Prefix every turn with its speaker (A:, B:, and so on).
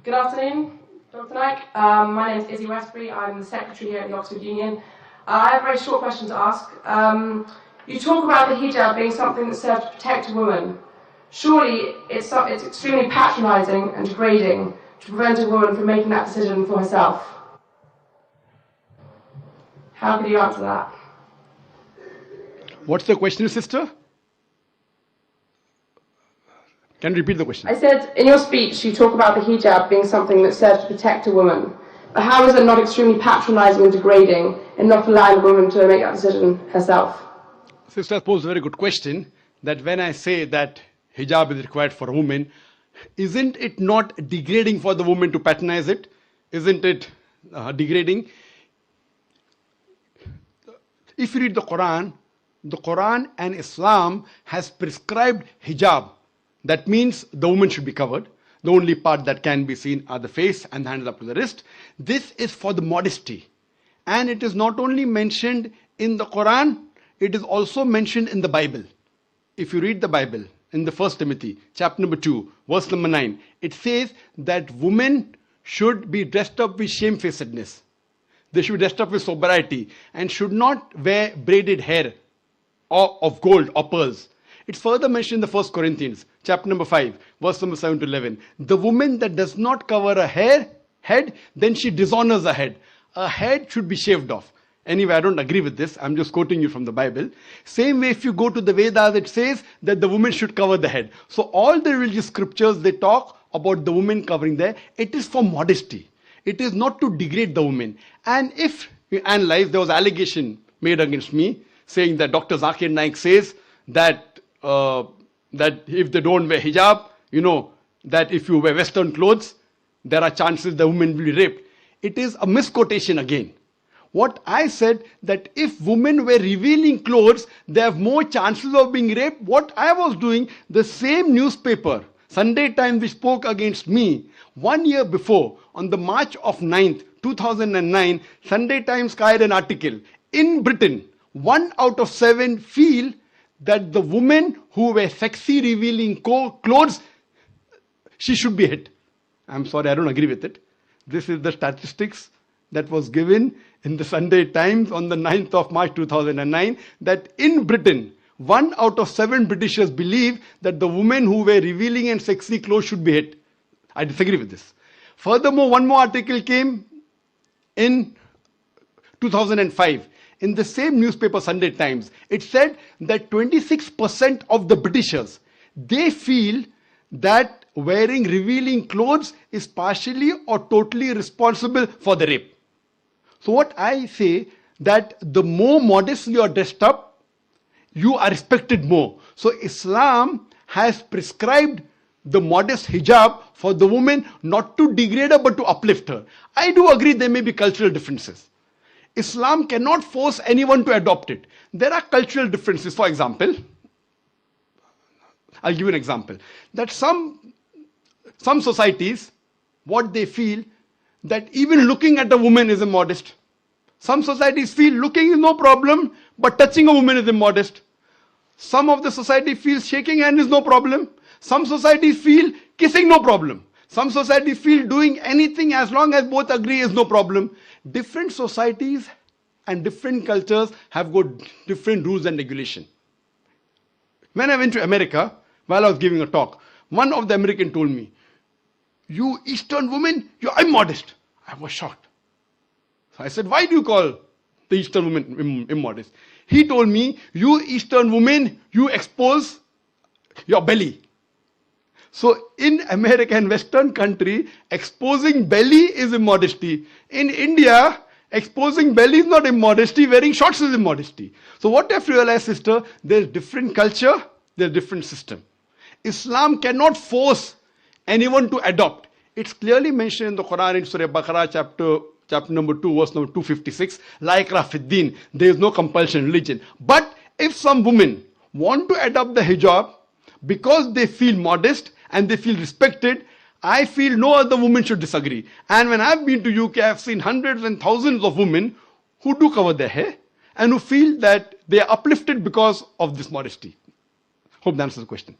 A: Good afternoon, Dr. Naik. My name is Izzy Westbury. I'm the Secretary here at the Oxford Union. I have a very short question to ask. You talk about the hijab being something that serves to protect a woman. Surely it's extremely patronising and degrading to prevent a woman from making that decision for herself. How could you answer that?
B: What's the question, sister? Can you repeat the question?
A: I said, in your speech, you talk about the hijab being something that serves to protect a woman. But how is it not extremely patronising and degrading in not allowing a woman to make that decision herself?
B: Sister posed a very good question, that when I say that hijab is required for a woman, isn't it not degrading for the woman to patronize it? Isn't it degrading? If you read the Quran and Islam has prescribed hijab. That means the woman should be covered. The only part that can be seen are the face and the hands up to the wrist. This is for the modesty. And it is not only mentioned in the Quran, it is also mentioned in the Bible. If you read the Bible, in the 1 Timothy, chapter number 2, verse number 9, it says that women should be dressed up with shamefacedness. They should be dressed up with sobriety and should not wear braided hair or of gold or pearls. It's further mentioned in the 1 Corinthians, chapter number 5, verse number 7 to 11. The woman that does not cover her head, then she dishonors her head. Her head should be shaved off. Anyway, I don't agree with this. I'm just quoting you from the Bible. Same way, if you go to the Vedas, it says that the woman should cover the head. So all the religious scriptures, they talk about the woman covering their. It is for modesty. It is not to degrade the woman. And if you analyze, there was an allegation made against me, saying that Dr. Zakir Naik says that that if they don't wear hijab, that if you wear Western clothes, there are chances the woman will be raped. It is a misquotation again. What I said, that if women wear revealing clothes, they have more chances of being raped. What I was doing, the same newspaper, Sunday Times, which spoke against me, 1 year before, on the March of 9th, 2009, Sunday Times carried an article. In Britain, 1 out of 7 feel that the woman who wear sexy revealing clothes, she should be hit. I'm sorry, I don't agree with it. This is the statistics that was given in the Sunday Times on the 9th of March 2009, that in Britain, 1 out of 7 Britishers believe that the women who wear revealing and sexy clothes should be hit. I disagree with this. Furthermore, one more article came in 2005. In the same newspaper, Sunday Times, it said that 26% of the Britishers, they feel that wearing revealing clothes is partially or totally responsible for the rape. So what I say, that the more modestly you are dressed up, you are respected more. So Islam has prescribed the modest hijab for the woman, not to degrade her but to uplift her. I do agree there may be cultural differences. Islam cannot force anyone to adopt it. There are cultural differences. For example, I'll give you an example. That some societies, what they feel, that even looking at a woman is immodest. Some societies feel looking is no problem, but touching a woman is immodest. Some of the society feels shaking hand is no problem. Some societies feel kissing no problem. Some societies feel doing anything as long as both agree is no problem. Different societies and different cultures have got different rules and regulation. When I went to America, while I was giving a talk, one of the Americans told me, "You Eastern women, you're immodest." I was shocked. So I said, "Why do you call the Eastern women immodest?" He told me, "You Eastern women, you expose your belly." So in America and Western country, exposing belly is immodesty. In India, exposing belly is not immodesty, wearing shorts is immodesty. So what I've realized, sister, there's different culture, there's different system. Islam cannot force anyone to adopt. It's clearly mentioned in the Quran in Surah Baqarah chapter number 2, verse number 256, La ikraha fid din, there is no compulsion in religion. But if some women want to adopt the hijab because they feel modest and they feel respected, I feel no other woman should disagree. And when I've been to UK, I've seen hundreds and thousands of women who do cover their hair and who feel that they are uplifted because of this modesty. Hope that answers the question.